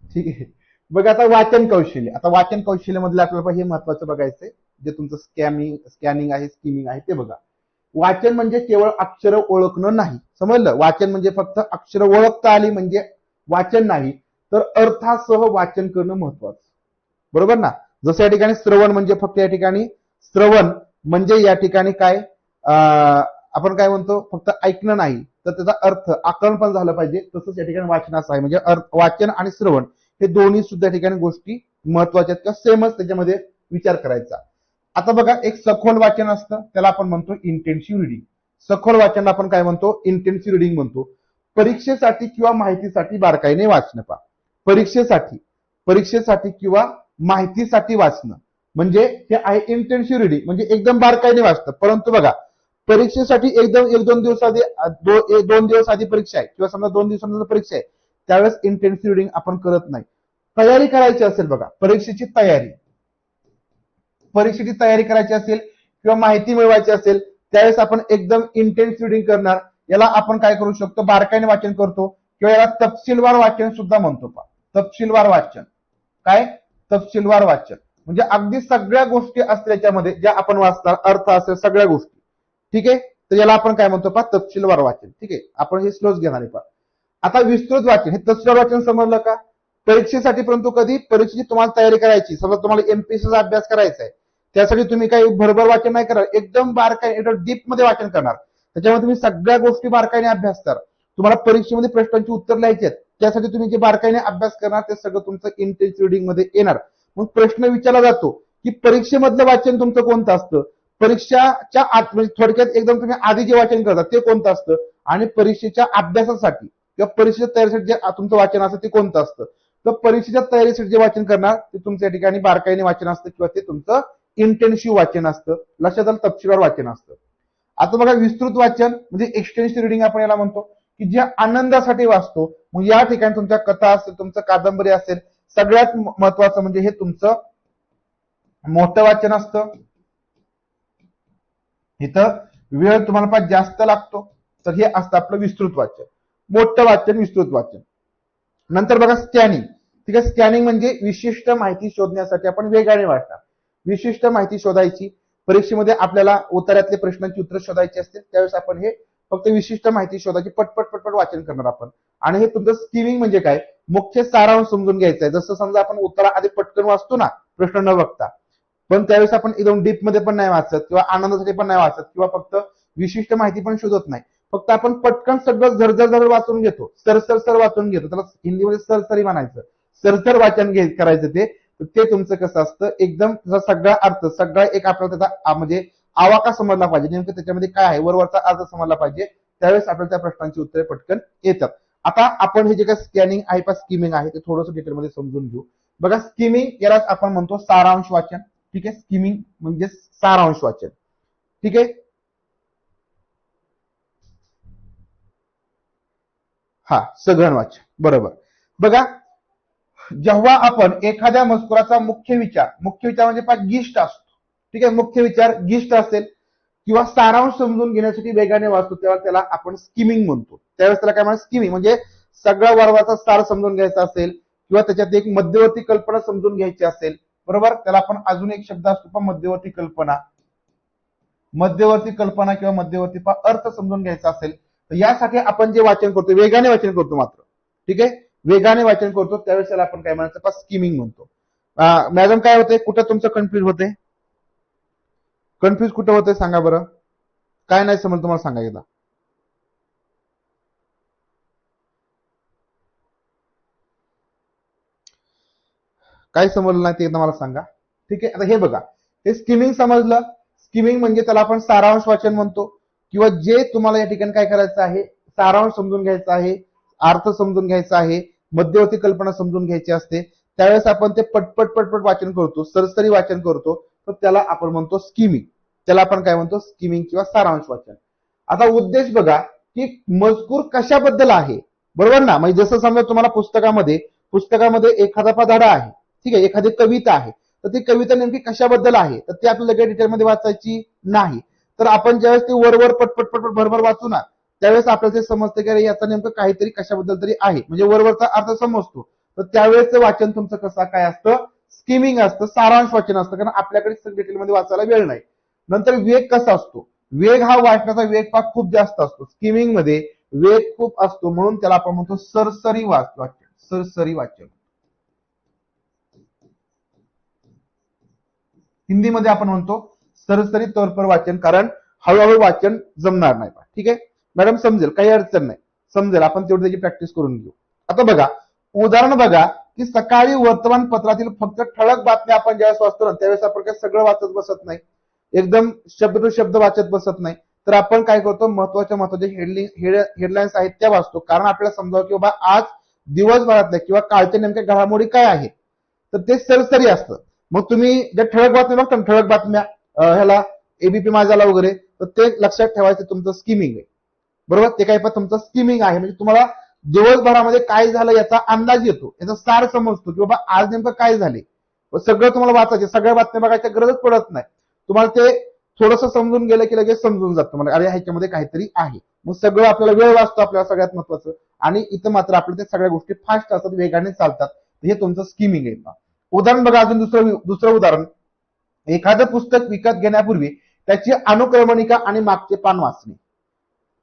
ठीक आहे. बघा आता वाचन कौशल्य, आता वाचन कौशल्य मधलं आपल्याला हे महत्वाचं बघायचंय, जे तुमचं स्कॅनिंग आहे, स्किमिंग आहे ते बघा. वाचन म्हणजे केवळ अक्षर ओळखणं नाही, समजलं. वाचन म्हणजे फक्त अक्षर ओळखता आली म्हणजे वाचन नाही, तर अर्थासह वाचन करणं महत्वाचं, बरोबर ना. जसं या ठिकाणी श्रवण म्हणजे फक्त या ठिकाणी श्रवण म्हणजे या ठिकाणी काय आपण काय म्हणतो, फक्त ऐकणं नाही तर त्याचा अर्थ आकलन पण झालं पाहिजे. तसंच या ठिकाणी वाचनाचं आहे, म्हणजे वाचन आणि श्रवण हे दोन्ही सुद्धा या ठिकाणी गोष्टी महत्वाच्या आहेत, किंवा सेमच त्याच्यामध्ये विचार करायचा. आता बघा, एक सखोल वाचन असतं, त्याला आपण म्हणतो इंटेन्सिव्ह रिडिंग. सखोल वाचन आपण काय म्हणतो, इंटेन्सिव्ह रिडिंग म्हणतो. परीक्षेसाठी किंवा माहितीसाठी बारकाईने वाचणं. पहा, परीक्षेसाठी परीक्षेसाठी किंवा माहितीसाठी वाचणं म्हणजे हे आहे इंटेन्सिव्ह रिडिंग, म्हणजे एकदम बारकाईने वाचतं. परंतु बघा, परीक्षेसाठी एकदम एक दोन दिवस आधी 2 दिवस आधी परीक्षा आहे, किंवा समजा 2 दिवसानंतर परीक्षा आहे, त्यावेळेस इंटेन्सिव्ह रिडिंग आपण करत नाही. तयारी करायची असेल, बघा परीक्षेची तयारी करायची असेल किंवा माहिती मिळवायची असेल, त्यावेळेस आपण एकदम इंटेन्सिव्ह रिडिंग करणार. याला आपण काय करू शकतो, बारकाईने वाचन करतो, किंवा याला तपशीलवार वाचन सुद्धा म्हणतो. तपशीलवार वाचन, काय तपशीलवार वाचन म्हणजे अगदी सगळ्या गोष्टी असतील याच्यामध्ये, ज्या आपण वाचणार, अर्थ असेल सगळ्या गोष्टी. ठीक आहे, तर याला आपण काय म्हणतो तपशीलवार वाचन. ठीक आहे, आपण हे स्लोच घेणार आहे. आता विस्तृत वाचन, हे तपशीलवार वाचन समजलं का. परीक्षेसाठी, परंतु कधी परीक्षेची तुम्हाला तयारी करायची, समजा तुम्हाला एमपीएससीचा अभ्यास करायचा आहे, त्यासाठी तुम्ही काही भरभर वाचन नाही करणार, एकदम बारकाईने डीप मध्ये वाचन करणार. त्याच्यामध्ये तुम्ही सगळ्या गोष्टी बारकाईने अभ्यास करा. तुम्हाला परीक्षेमध्ये प्रश्नांची उत्तर लिहायची आहेत, त्यासाठी तुम्ही जे बारकाईने अभ्यास करणार ते सगळं तुमचं इंटेन्सिव्ह रिडिंग मध्ये येणार. मग प्रश्न विचारला जातो की परीक्षेमधलं वाचन तुमचं कोणतं असतं, परीक्षाच्या आत म्हणजे थोडक्यात एकदम तुम्ही आधी जे वाचन करता ते कोणतं असतं, आणि परीक्षेच्या अभ्यासासाठी किंवा परीक्षेच्या तयारीसाठी जे तुमचं वाचन असतं ते कोणतं असतं. तर परीक्षेच्या तयारीसाठी जे वाचन करणार ते तुमच्या ठिकाणी बारकाईने वाचन असतं, किंवा ते तुमचं इंटेन्सिव्ह वाचन असतं. लक्षात आलं, तपशीलवार वाचन असतं. आता बघा, विस्तृत वाचन म्हणजे एक्सटेन्सिव्ह रिडिंग आपण याला म्हणतो, की ज्या आनंदासाठी वाचतो. मग या ठिकाणी तुमच्या कथा असेल, तुमचं कादंबरी असेल, सगळ्यात महत्वाचं म्हणजे हे तुमचं मोठं वाचन असतं. इथं वेळ तुम्हाला पाहिजे जास्त लागतो, तर हे असतं आपलं विस्तृत वाचन, मोठं वाचन, विस्तृत वाचन. नंतर बघा स्कॅनिंग. ठीक आहे, स्कॅनिंग म्हणजे विशिष्ट माहिती शोधण्यासाठी आपण वेगाने वाचणार. विशिष्ट माहिती शोधायची, परीक्षेमध्ये आपल्याला उत्तरातले प्रश्नांची उत्तर शोधायची असतील, त्यावेळेस आपण हे फक्त विशिष्ट माहिती शोधायची, पटपट वाचन करणार आपण. आणि हे तुमचं स्किमिंग म्हणजे काय, मुख्य सारांश समजून घ्यायचा आहे. जसं समजा आपण उत्तरा आधी पटकन वाचतो ना प्रश्न न बघता, पण त्यावेळेस आपण एकदम डीप मध्ये पण नाही वाचत, किंवा आनंदासाठी पण नाही वाचत, किंवा फक्त विशिष्ट माहिती पण शोधत नाही. फक्त आपण पटकन सगळं झरझर वाचून घेतो, सरसर वाचून घेतो. त्याला हिंदीमध्ये सरसरी म्हणायचं, सरसर वाचन करायचं. ते तुमचं कसं असतं, एकदम सगळा अर्थ, सगळा एक आपल्याला त्याचा म्हणजे आवाका समजला पाहिजे, नेमकं त्याच्यामध्ये काय आहे, वरवरचा अर्थ समजला पाहिजे. त्यावेळेस आपल्याला त्या प्रश्नांची उत्तरे पटकन येतात. आता आपण हे जे काय स्कॅनिंग आहे का स्किमिंग आहे ते थोडंसं डिटेलमध्ये समजून घेऊ. बघा, स्किमिंग यालाच आपण म्हणतो सारांश वाचन. ठीक आहे, स्किमिंग म्हणजे सारांश वाचन. ठीक आहे, हा सघन वाचन, बरोबर. बघा, जेव्हा आपण एखाद्या मजकुराचा मुख्य विचार म्हणजे गिष्ट असतो. ठीक आहे, मुख्य विचार गिष्ट असेल किंवा सारांश समजून घेण्यासाठी वेगाने वाचतो, तेव्हा त्याला आपण स्किमिंग म्हणतो. त्यावेळेस त्याला काय म्हणतात, स्किमिंग म्हणजे सगळा वर्वाचा सार समजून घ्यायचा असेल, किंवा त्याच्यात एक मध्यवर्ती कल्पना समजून घ्यायची असेल, बरोबर, त्याला आपण अजून एक शब्द असतो पण मध्यवर्ती कल्पना किंवा मध्यवर्ती अर्थ समजून घ्यायचा असेल, तर यासाठी आपण जे वाचन करतो वेगाने वाचन करतो मात्र. ठीक आहे, वेगाने वाचन करतो, त्यावेळेस त्याला आपण काय म्हणायचं, स्किमिंग म्हणतो. मॅडम काय होते, कुठं तुमचं कन्फ्युज होते, कुठं होते सांगा बरं, काय नाही समज तुम्हाला सांगा एकदा. काय समजलं नाही ते एकदा मला सांगा. ठीक आहे, आता हे बघा, हे स्किमिंग समजलं. स्किमिंग म्हणजे त्याला आपण सारांश वाचन म्हणतो, किंवा जे तुम्हाला या ठिकाणी काय करायचं आहे, सारांश समजून घ्यायचा आहे, अर्थ समजून घ्यायचा आहे, मध्यवर्ती कल्पना समजून घ्यायची असते, त्यावेळेस आपण ते पटपट वाचन करतो, सरसरी वाचन करतो, तर त्याला आपण म्हणतो स्किमिंग. त्याला आपण काय म्हणतो, स्किमिंग किंवा सारांश वाचन. आता उद्देश बघा, की मजकूर कशाबद्दल आहे, बरोबर ना. म्हणजे जसं समजा तुम्हाला पुस्तकामध्ये एखादा धडा आहे, ठीक आहे, एखादी कविता आहे, तर ती कविता नेमकी कशाबद्दल आहे, तर ती आपल्याला काही डिटेलमध्ये वाचायची नाही. तर आपण ज्यावेळेस ती वरवर पटपट भरभर वाचू ना, त्यावेळेस आपल्याला ते समजतं की अरे याचा नेमकं काहीतरी कशाबद्दल तरी आहे, म्हणजे वरवरचा अर्थ समजतो. तर त्यावेळेस वाचन तुमचं कसं काय असतं, स्किमिंग असतं, सारांश वाचन असतं, कारण आपल्याकडे डिटेलमध्ये वाचायला वेळ नाही. नंतर वेग कसा असतो, वेग हा वाचण्याचा वेग खूप जास्त असतो. स्किमिंग मध्ये वेग खूप असतो, म्हणून त्याला आपण म्हणतो सरसरी वाचन. सरसरी वाचन हिंदीमध्ये आपण म्हणतो सरसरी तौर पर वाचन, कारण हळूहळू वाचन जमणार नाही. ठीक आहे मॅडम, समजेल, काही अडचण नाही, समजेल, आपण तेवढी त्याची प्रॅक्टिस करून घेऊ. आता बघा उदाहरण बघा की सकाळी वर्तमानपत्रातील फक्त ठळक बातम्या आपण ज्यावेळेस वाचतो ना, त्यावेळेस आपण काय सगळं वाचत बसत नाही, एकदम शब्द टू शब्द वाचत बसत नाही. तर आपण काय करतो, महत्वाचे हेडलाईन्स आहेत त्या वाचतो, कारण आपल्याला समजावं की बाबा आज दिवसभरातल्या किंवा कालच्या नेमक्या घडामोडी काय आहेत. तर ते सरसरी असतं. मग तुम्ही ज्या ठळक बातम्या बघता, ठळक बातम्या ह्याला एबीपी माझाला वगैरे, तर ते लक्षात ठेवायचं तुमचं स्किमिंग आहे. बरोबर, ते काय पण तुमचं स्किमिंग आहे, म्हणजे तुम्हाला दिवसभरामध्ये काय झालं याचा अंदाज येतो, याचा सार समजतो की बाबा आज नेमकं काय झाले. सगळं तुम्हाला वाचायचे, सगळ्या बातम्या बघायची गरजच पडत नाही. तुम्हाला ते थोडंसं समजून गेलं की लगेच समजून जातं, म्हणजे अरे ह्याच्यामध्ये काहीतरी आहे. मग सगळं आपल्याला वेळ वाचतो, आपल्याला सगळ्यात महत्वाचं. आणि इथं मात्र आपल्या ते सगळ्या गोष्टी फास्ट असतात, वेगाने चालतात. हे तुमचं स्किमिंग आहे. उदाहरण बघा, अजून दुसरं उदाहरण, एखादं पुस्तक विकत घेण्यापूर्वी त्याची अनुक्रमणिका आणि मागचे पान वाचणे.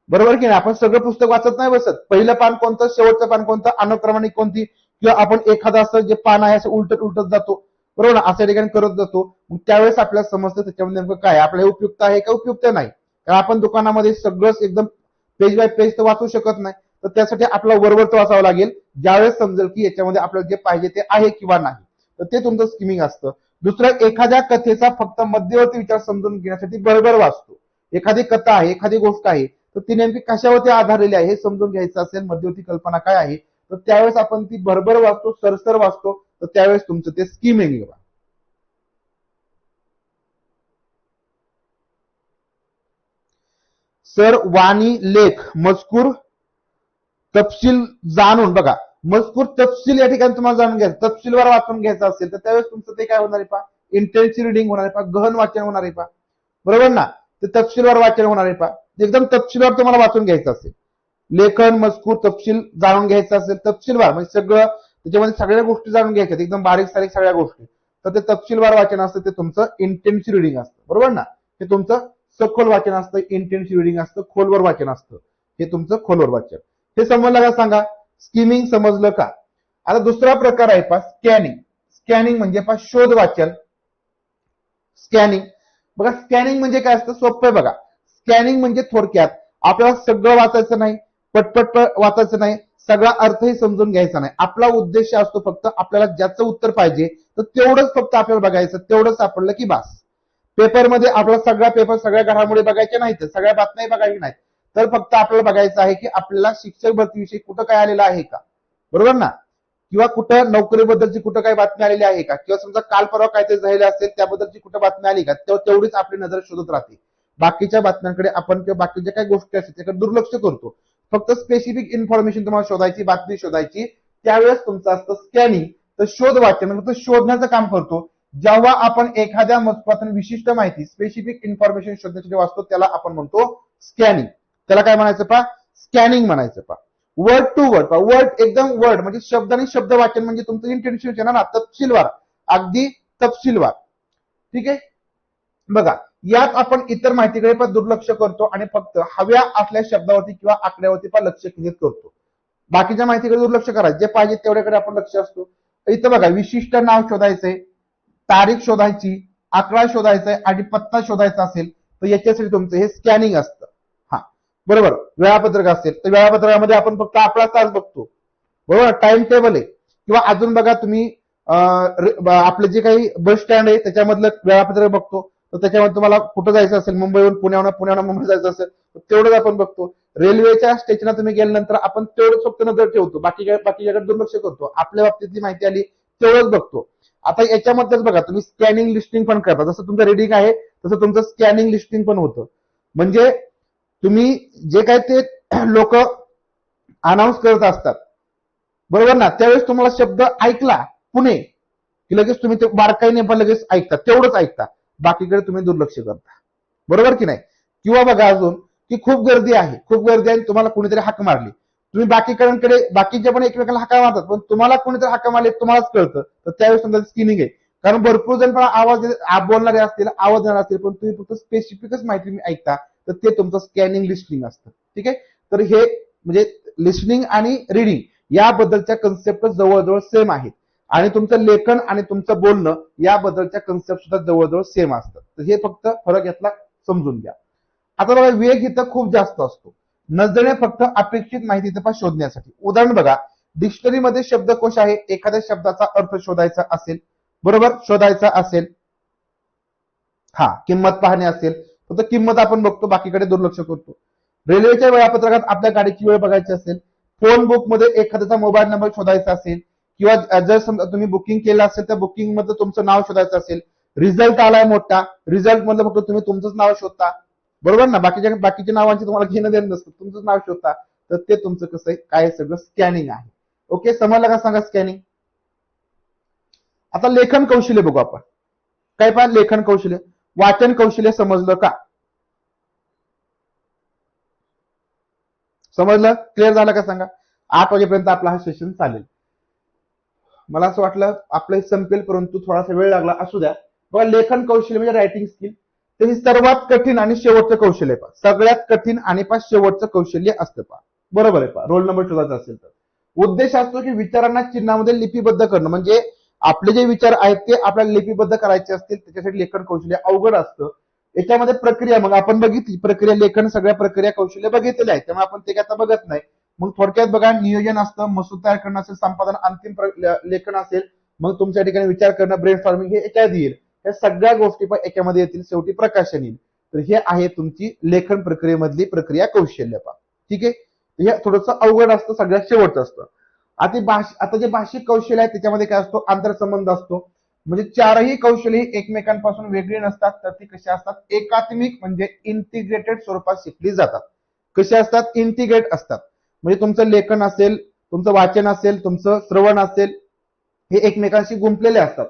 बरोबर की नाही, आपण सगळं पुस्तक वाचत नाही बसत, पहिलं पान कोणतं, शेवटचं पान कोणतं, अनुक्रमणिक कोणती, किंवा आपण एखादं असं जे पान आहे असं उलटत जातो, बरोबर ना, असं ठिकाणी करत जातो. मग त्यावेळेस आपल्याला समजतं त्याच्यामध्ये नेमकं काय आपल्याला उपयुक्त आहे का उपयुक्त नाही. कारण आपण दुकानामध्ये सगळंच एकदम पेज बाय पेज तर वाचू शकत नाही, तर त्यासाठी आपल्याला वरवरचं वाचावं लागेल. ज्यावेळेस समजेल की याच्यामध्ये आपल्याला जे पाहिजे ते आहे किंवा नाही, तर ते तुमचं स्किमिंग असतं. दुसरं, एखाद्या कथेचा फक्त मध्यवर्ती विचार समजून घेण्यासाठी बरोबर वाचतो. एखादी कथा आहे, एखादी गोष्ट आहे, तर ती नेमकी कशावरती आधारलेली आहे हे समजून घ्यायचं असेल, मध्यवर्ती कल्पना काय आहे, तर त्यावेळेस आपण ती बरोबर वाचतो, सरसर वाचतो, तर त्यावेळेस तुमचं ते स्किमिंग. सर, वाणी, लेख, मजकूर तपशील जाणून बघा, मजकूर तपशील या ठिकाणी तुम्हाला जाणून घ्यायचं, तपशीलवार वाचून घ्यायचं असेल तर त्यावेळेस तुमचं ते काय होणार आहे पा, इंटेन्सिव्ह रिडिंग होणार आहे पा, गहन वाचन होणार आहे पा, बरोबर ना. ते तपशीलवार वाचन होणार आहे पा, एकदम तपशीलवार तुम्हाला वाचून घ्यायचं असेल. लेखन, मजकूर, तपशील जाणून घ्यायचं असेल, तपशीलवार म्हणजे सगळं त्याच्यामध्ये सगळ्या गोष्टी जाणून घ्यायच्या, एकदम बारीक सारीक सगळ्या गोष्टी, तर ते तपशीलवार वाचन असतं, ते तुमचं इंटेन्सिव्ह रिडिंग असतं, बरोबर ना. हे तुमचं सखोल वाचन असतं, इंटेन्सिव्ह रिडिंग असतं, खोलवर वाचन असतं, हे तुमचं खोलवर वाचन. हे समजलं का सांगा, स्किमिंग समजलं का. आता दुसरा प्रकार आहे पा स्कॅनिंग. स्कॅनिंग म्हणजे पा शोध वाचन. स्कॅनिंग बघा, स्कॅनिंग म्हणजे काय असतं, सोपं आहे बघा. स्कॅनिंग म्हणजे थोडक्यात आपल्याला सगळं वाचायचं नाही, पटपट वाचायचं नाही, सगळा अर्थही समजून घ्यायचा नाही. आपला उद्देश असतो फक्त आपल्याला ज्याचं उत्तर पाहिजे तर तेवढंच फक्त आपल्याला बघायचं, तेवढंच सापडलं की बास. पेपरमध्ये आपला सगळा पेपर सगळ्या घडामोडी बघायच्या नाहीत, सगळ्या बातम्या बघायची नाहीत, तर फक्त आपल्याला बघायचं आहे की आपल्याला शिक्षक भरतीविषयी कुठं काय आलेलं आहे का, बरोबर ना, किंवा कुठं नोकरीबद्दलची कुठं काय बातमी आलेली आहे का, किंवा समजा काल परवा काहीतरी झालेलं असेल त्याबद्दलची कुठं बातमी आली का, तेवढीच आपली नजर शोधत राहते. बाकीच्या बातम्यांकडे आपण किंवा बाकीच्या काही गोष्टी असतात त्याकडे दुर्लक्ष करतो. फक्त स्पेसिफिक इन्फॉर्मेशन तुम्हाला शोधायची, बातमी शोधायची, त्यावेळेस तुमचं असतं स्कॅनिंग. तर शोध वाचन फक्त शोधण्याचं काम करतो. जेव्हा आपण एखाद्या मजकुरातून विशिष्ट माहिती, स्पेसिफिक इन्फॉर्मेशन शोधण्यासाठी वाचतो, त्याला आपण म्हणतो स्कॅनिंग. त्याला काय म्हणायचं पा, स्कॅनिंग म्हणायचं पा. वर्ड टू वर्ड पा, वर्ड एकदम वर्ड म्हणजे शब्द आणि शब्द वाचन, म्हणजे तुमचं इंटेन्सिव्ह ना, तपशीलवार, अगदी तपशीलवार. ठीक आहे, बघा यात आपण इतर माहितीकडे पण दुर्लक्ष करतो आणि फक्त हव्या असल्या शब्दावरती किंवा आकड्यावरती पण लक्ष केंद्रित करतो. बाकीच्या माहितीकडे दुर्लक्ष करायचं, जे पाहिजे तेवढ्याकडे आपण लक्ष असतो. इथं बघा, विशिष्ट नाव शोधायचंय, तारीख शोधायची, आकडा शोधायचा आहे आणि पत्ता शोधायचा असेल तर याच्यासाठी तुमचं हे स्कॅनिंग असतं. हा बरोबर, वेळापत्रक असेल तर वेळापत्रकामध्ये आपण फक्त आपला तास बघतो, बरोबर, टाइम टेबल आहे. किंवा अजून बघा तुम्ही आपले जे काही बस स्टँड आहे त्याच्यामधलं वेळापत्रक बघतो, तर त्याच्यामध्ये तुम्हाला कुठं जायचं असेल, मुंबईहून पुण्याहून मुंबई जायचं असेल तर तेवढंच आपण बघतो. रेल्वेच्या स्टेशनला तुम्ही गेल्यानंतर आपण तेवढंच फक्त नजर ठेवतो, बाकीच्याकडे दुर्लक्ष करतो. आपल्या बाबतीतली माहिती आली तेवढंच बघतो. आता याच्यामध्येच बघा, तुम्ही स्कॅनिंग लिस्टिंग पण करता, जसं तुमचं रीडिंग आहे तसं तुमचं स्कॅनिंग लिस्टिंग पण होतं. म्हणजे तुम्ही जे काय ते लोक अनाऊन्स करत असतात, बरोबर ना, त्यावेळेस तुम्हाला शब्द ऐकला पुणे की लगेच तुम्ही ते बारकाईने पण लगेच ऐकता, तेवढंच ऐकता, बाकीकडे तुम्ही दुर्लक्ष करता, बरोबर की नाही. किंवा बघा अजून की खूप गर्दी आहे, खूप गर्दी आहे, तुम्हाला कोणीतरी हाक मारली, तुम्ही बाकीकडे बाकीचे पण एकमेकाला हाका मारतात, पण तुम्हाला कोणीतरी हाका मारली तुम्हालाच कळतं, तर त्यावेळेस समजा स्कॅनिंग आहे. कारण भरपूर जण पण आवाज बोलणारे असतील, आवाज देणार असतील, पण तुम्ही फक्त स्पेसिफिकच माहिती ऐकता, तर ते तुमचं स्कॅनिंग लिस्निंग असतं. ठीक आहे, तर हे म्हणजे लिस्निंग आणि रिडिंग याबद्दलच्या कन्सेप्ट जवळजवळ सेम आहेत, आणि तुमचं लेखन आणि तुमचं बोलणं याबद्दलच्या कन्सेप्ट सुद्धा जवळजवळ सेम असतात. तर हे फक्त फरक यातला समजून घ्या. आता बघा, वेग इथं खूप जास्त असतो, नजरेने फक्त अपेक्षित माहिती शोधण्यासाठी. उदाहरण बघा, डिक्शनरीमध्ये शब्दकोश आहे, एखाद्या शब्दाचा अर्थ शोधायचा असेल, बरोबर, शोधायचा असेल, हा किंमत पाहणे असेल, फक्त किंमत आपण बघतो, बाकीकडे दुर्लक्ष करतो. रेल्वेच्या वेळापत्रकात आपल्या गाडीची वेळ बघायची असेल, फोन बुक मध्ये एखाद्याचा मोबाईल नंबर शोधायचा असेल, किंवा जर समजा तुम्ही बुकिंग केलं असेल तर बुकिंग मध्ये तुमचं नाव शोधायचं असेल, रिझल्ट आलाय मोठा, रिझल्ट मधलं फक्त तुम्ही तुमचंच नाव शोधता, बरोबर ना, बाकीच्या नावांची तुम्हाला घेणं देणं नसतं, तुमचंच नाव शोधता, तर ते तुमचं कसं आहे, काय सगळं स्कॅनिंग आहे. ओके, समजलं का सांगा स्कॅनिंग. आता लेखन कौशल्य बघू आपण. काय पहा, लेखन कौशल्य, वाचन कौशल्य समजलं का? समजलं, क्लिअर झालं का सांगा. 8 वाजेपर्यंत आपला हा सेशन चालेल. मला असं वाटलं आपलं संपेल, परंतु थोडासा वेळ लागला, असू द्या. बघा, लेखन कौशल्य म्हणजे रायटिंग स्किल, ते सर्वात कठीण आणि शेवटचं कौशल्य पहा, सगळ्यात कठीण आणि शेवटचं कौशल्य असतं पहा, बरोबर आहे पहा. रोल नंबर शोधायचा असेल तर उद्देश असतो की विचारांना चिन्हामध्ये लिपिबद्ध करणं, म्हणजे आपले जे विचार आहेत ते आपल्याला लिपिबद्ध करायचे असतील, त्याच्यासाठी लेखन कौशल्य अवघड असतं. याच्यामध्ये प्रक्रिया, मग आपण बघितली प्रक्रिया, लेखन सगळ्या प्रक्रिया कौशल्य बघितलेले आहेत, त्यामुळे आपण ते आता बघत नाही. मग थोडक्यात बघा, नियोजन असतं, मसूद तयार करणं असेल, संपादन, अंतिम लेखन असेल, मग तुमच्या ठिकाणी विचार करणं, ब्रेन फॉर्मिंग, हे याच्यात येईल. या सगळ्या गोष्टी पण याच्यामध्ये येतील, शेवटी प्रकाशन येईल. तर हे आहे तुमची लेखन प्रक्रियेमधली प्रक्रिया कौशल्य पहा. ठीक आहे, हे थोडंसं अवघड असतं, सगळ्यात शेवटचं असतं. आता जे भाषिक कौशल्य आहे त्याच्यामध्ये काय असतो, आंतरसंबंध असतो, म्हणजे चारही कौशल्य एकमेकांपासून वेगळी नसतात, तर ती कशी असतात, एकात्मिक म्हणजे इंटिग्रेटेड स्वरूपात शिकली जातात. कशी असतात, इंटिग्रेट असतात, म्हणजे तुमचं लेखन असेल, तुमचं वाचन असेल, तुमचं श्रवण असेल, हे एकमेकांशी गुंपलेले असतात.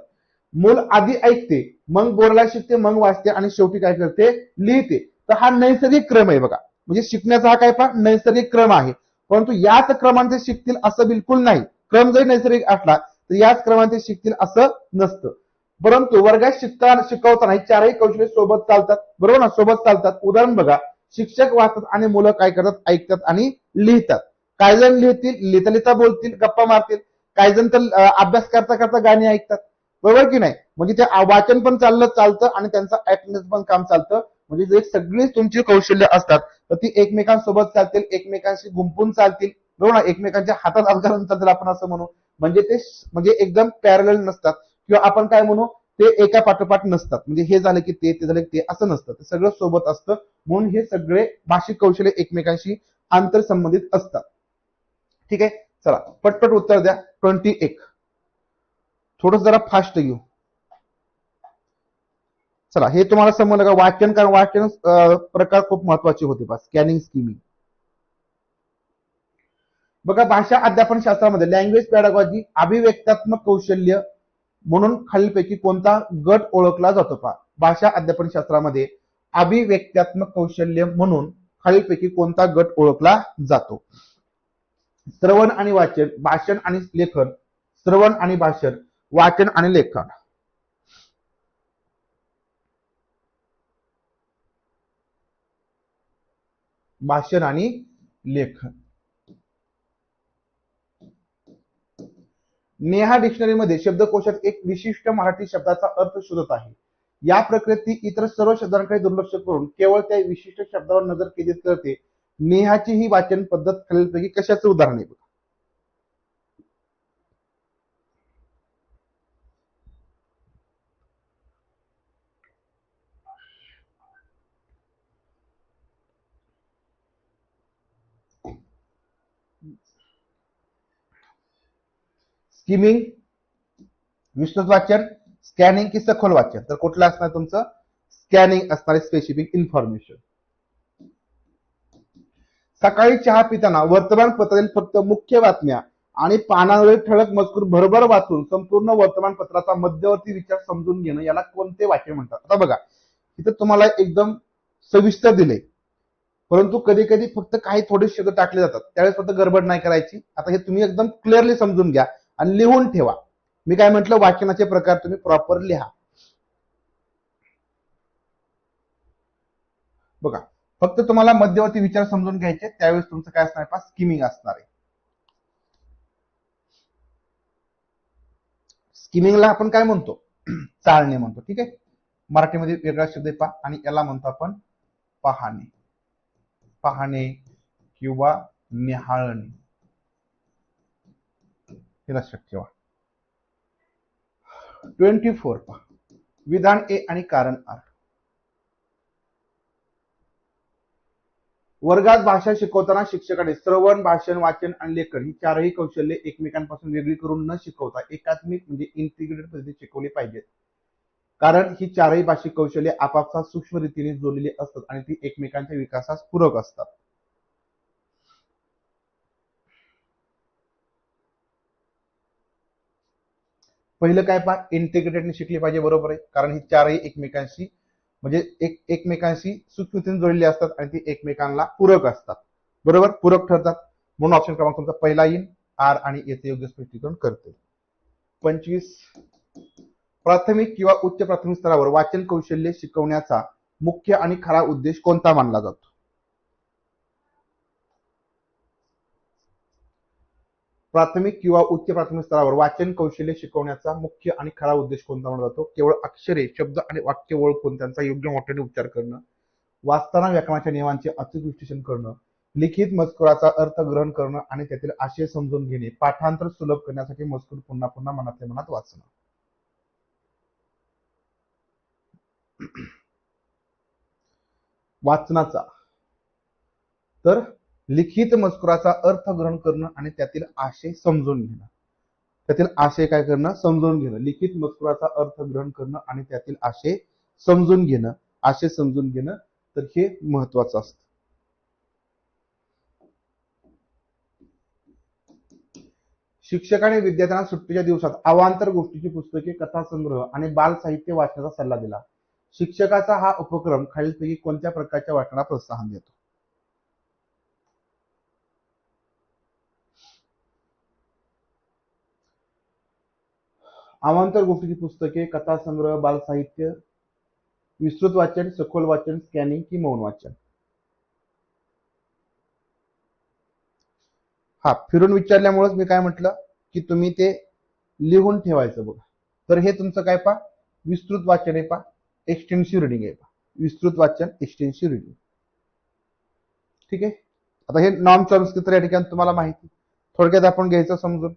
मूल आधी ऐकते, मग बोलायला शिकते, मग वाचते, आणि शेवटी काय करते, लिहिते. तर हा नैसर्गिक क्रम आहे बघा, म्हणजे शिकण्याचा हा काय पहा, नैसर्गिक क्रम आहे. परंतु याच क्रमाने शिकतील असं बिलकुल नाही. क्रम जरी नैसर्गिक असला तर याच क्रमाने शिकतील असं नसतं. परंतु वर्गात शिकवताना चारही कौशल्य सोबत चालतात, बरोबर ना, सोबत चालतात. उदाहरण बघा, शिक्षक वाचतात आणि मुलं काय करतात, ऐकतात आणि लिहितात. काही जण लिहितील, लिहिता लिहिता बोलतील, गप्पा मारतील, काही जण तर अभ्यास करता करता गाणी ऐकतात, बरोबर की नाही. म्हणजे ते वाचन पण चालतं आणि त्यांचं ऐकण्याचं पण काम चालतं. म्हणजे जे सगळी तुमची कौशल्य असतात तर ती एकमेकांसोबत चालतील, एकमेकांशी गुंपून चालतील, बरोबर ना, एकमेकांच्या हातात अंतरून चालतील आपण असं म्हणू. म्हणजे ते म्हणजे एकदम पॅरलल नसतात, किंवा आपण काय म्हणू, ते एका पाठोपाठ नसतात, म्हणजे हे झालं की ते झालं की ते असं नसतं, ते सगळं सोबत असतं. म्हणून हे सगळे भाषिक कौशल्य एकमेकांशी आंतरसंबंधित असतात. ठीक आहे, चला पटपट उत्तर द्या. 21, थोडं जरा फास्ट घेऊ. चला, हे तुम्हाला समजलं का वाचन, कारण वाचन प्रकार खूप महत्वाचे होते बा, स्कॅनिंग, स्किमिंग. बघा, भाषा अध्यापन शास्त्रामध्ये लँग्वेज पॅडागॉजी अभिव्यक्तात्मक कौशल्य म्हणून खालीलपैकी कोणता गट ओळखला जातो पहा. भाषा अध्यापन शास्त्रामध्ये अभिव्यक्तात्मक कौशल्य म्हणून खालीलपैकी कोणता गट ओळखला जातो. श्रवण आणि वाचन, भाषण आणि लेखन, श्रवण आणि भाषण, वाचन आणि लेखन. भाषण आणि लेखन. नेहा डिक्शनरीमध्ये शब्दकोशात एक विशिष्ट मराठी शब्दाचा अर्थ शोधत आहे. या प्रक्रियेत ती इतर सर्व शब्दांकडे दुर्लक्ष करून केवळ त्या विशिष्ट शब्दावर नजर केंद्रित करते. नेहाची ही वाचन पद्धत खालीलपैकी कशाचे उदाहरण आहे? स्किमिंग, विस्तृत वाचन, स्कॅनिंग की सखोल वाचन? तर कुठलं असणार तुमचं? स्कॅनिंग असणारे, स्पेसिफिक इन्फॉर्मेशन. सकाळी चहा पिताना वर्तमानपत्रातील फक्त मुख्य बातम्या आणि पानांवरील ठळक मजकूर भरभर वाचून संपूर्ण वर्तमानपत्राचा मध्यवर्ती विचार समजून घेणं, याला कोणते वाचन म्हणतात? आता बघा, इथं तुम्हाला एकदम सविस्तर दिले, परंतु कधी कधी फक्त काही थोडे शब्द टाकले जातात, त्यावेळेस फक्त गडबड नाही करायची. आता हे तुम्ही एकदम क्लिअरली समजून घ्या आणि लिहून ठेवा. मी काय म्हटलं, वाचनाचे प्रकार तुम्ही प्रॉपर लिहा. बघा, फक्त तुम्हाला मध्यवर्ती विचार समजून घ्यायचे, त्यावेळेस तुमचं काय असणार आहे, स्किमिंग असणार आहे. स्किमिंगला आपण काय म्हणतो, चाळणे म्हणतो. ठीक आहे, मराठीमध्ये वेगळा शब्द आहे पहा, आणि याला म्हणतो आपण पाहणे. पाहणे किंवा निहाळणे, हे लक्षात ठेवा. 24 पहा, विधान ए आणि कारण आर. वर्गात भाषा शिकवताना शिक्षकाने श्रवण, भाषण, वाचन आणि लेखन ही चारही कौशल्ये एकमेकांपासून वेगळी करून न शिकवता एकात्मिक म्हणजे इंटिग्रेटेड पद्धतीने शिकवली पाहिजेत. कारण ही चारही भाषिक कौशल्ये आपापसात सूक्ष्म रीतीने जोडलेली असतात आणि ती एकमेकांच्या विकासास पूरक असतात. पहिलं काय पहा, इंटिग्रेटेडने शिकली पाहिजे, बरोबर आहे, कारण ही चारही एकमेकांशी म्हणजे एकमेकांशी सूक्ष्मतेने जोडलेली असतात आणि ती एकमेकांना पूरक असतात. बरोबर, पूरक ठरतात. म्हणून ऑप्शन क्रमांक तुमचा पहिला येईल, आर आणि याचे योग्य स्पष्टीकरण करते. 25, प्राथमिक किंवा उच्च प्राथमिक स्तरावर वाचन कौशल्य शिकवण्याचा मुख्य आणि खरा उद्देश कोणता मानला जातो? प्राथमिक किंवा उच्च प्राथमिक स्तरावर वाचन कौशल्य शिकवण्याचा मुख्य आणि खरा उद्देश कोणता मानला जातो? केवळ अक्षरे, शब्द आणि वाक्य ओळखून त्यांचा योग्य मोठ्याने उच्चार करणं, वाचताना व्याकरणाच्या नियमांचे अचूक विश्लेषण करणं, लिखित मजकुराचा अर्थ ग्रहण करणं आणि त्यातील आशय समजून घेणे, पाठांतर सुलभ करण्यासाठी मजकूर पुन्हा पुन्हा मनातल्या मनात वाचणं. वाचनाचा तर लिखित मजकुराचा अर्थ ग्रहण करणं आणि त्यातील आशय समजून घेणं. त्यातील आशय काय करणं? समजून घेणं. लिखित मजकुराचा अर्थ ग्रहण करणं आणि त्यातील आशय समजून घेणं. आशय समजून घेणं, तर हे महत्वाचं असतं. शिक्षकाने विद्यार्थ्यांना सुट्टीच्या दिवसात अवांतर गोष्टीची पुस्तके, कथासंग्रह आणि बाल साहित्य वाचण्याचा सल्ला दिला. शिक्षकाचा हा उपक्रम खालीलपैकी कोणत्या प्रकारच्या वाचनाला प्रोत्साहन देतो? अवांतर गोष्टीची पुस्तके, कथासंग्रह, बाल साहित्य, विस्तृत वाचन, सखोल वाचन, स्कॅनिंग की मौन वाचन? हा, फिरून विचारल्यामुळेच मी काय म्हटलं की तुम्ही ते लिहून ठेवायचं. बघा, तर हे तुमचं काय पहा, विस्तृत वाचन आहे पहा, एक्सटेन्सिव्ह रिडिंग आहे पहा, विस्तृत वाचन, एक्सटेन्सिव्ह रिडिंग. ठीक आहे, आता हे नॉन संस्कृत या ठिकाणी तुम्हाला माहिती, थोडक्यात आपण घ्यायचं समजून.